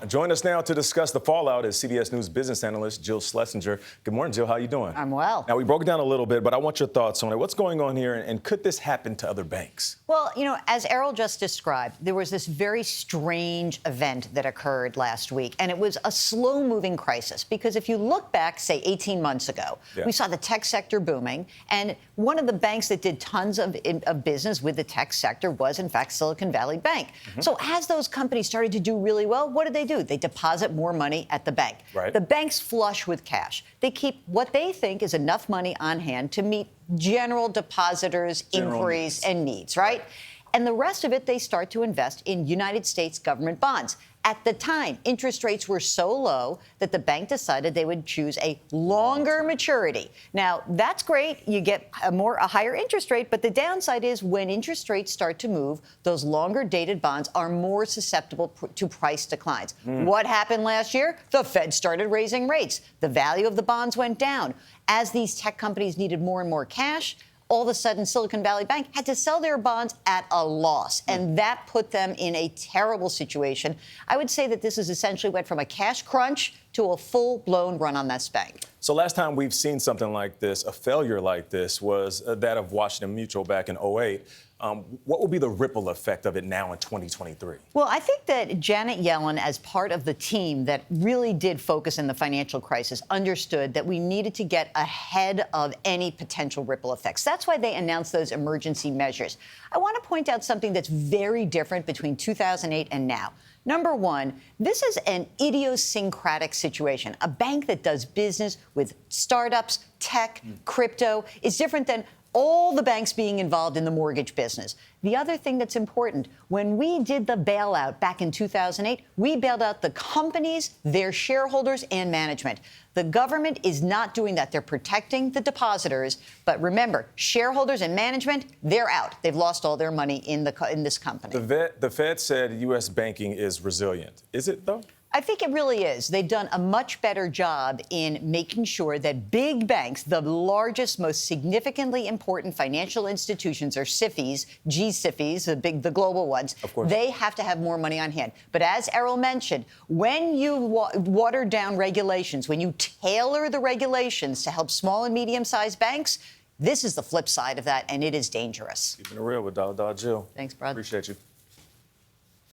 Join us now to discuss the fallout is CBS News business analyst Jill Schlesinger. Good morning, Jill. How are you doing? I'm well. Now, we broke it down a little bit, but I want your thoughts on it. What's going on here, and could this happen to other banks? Well, as Errol just described, there was this very strange event that occurred last week, and it was a slow-moving crisis. Because if you look back, say, 18 months ago, we saw the tech sector booming, and one of the banks that did tons of business with the tech sector was, in fact, Silicon Valley Bank. So as those companies started to do really well, what do? They deposit more money at the bank. Right. The bank's flush with cash. They keep what they think is enough money on hand to meet general depositors' inquiries and needs, right? And the rest of it, they start to invest in United States government bonds. At the time, interest rates were so low that the bank decided they would choose a longer maturity. Now, that's great. You get a higher interest rate, but the downside is when interest rates start to move, those longer dated bonds are more susceptible to price declines. What happened last year? The Fed started raising rates. The value of the bonds went down. As these tech companies needed more and more cash, all of a sudden, Silicon Valley Bank had to sell their bonds at a loss, and that put them in a terrible situation. I would say that this is essentially went from a cash crunch to a full-blown run on this bank. So last time we've seen something like this, a failure like this, was that of Washington Mutual back in '08. What will be the ripple effect of it now in 2023? Well, I think that Janet Yellen, as part of the team that really did focus in the financial crisis, understood that we needed to get ahead of any potential ripple effects. That's why they announced those emergency measures. I want to point out something that's very different between 2008 and now. Number one, this is an idiosyncratic situation. A bank that does business with startups, tech, crypto is different than all the banks being involved in the mortgage business. The other thing that's important, when we did the bailout back in 2008, we bailed out the companies, their shareholders, and management. The government is not doing that. They're protecting the depositors. But remember, shareholders and management, they're out. They've lost all their money in this company. The Fed said U.S. banking is resilient. Is it, though? I think it really is. They've done a much better job in making sure that big banks, the largest, most significantly important financial institutions, are SIFIs, G-SIFIs, the global ones. Of course. They have to have more money on hand. But as Errol mentioned, when you water down regulations, when you tailor the regulations to help small and medium-sized banks, this is the flip side of that, and it is dangerous. Keeping it real with Jill. Thanks, Brad. Appreciate you.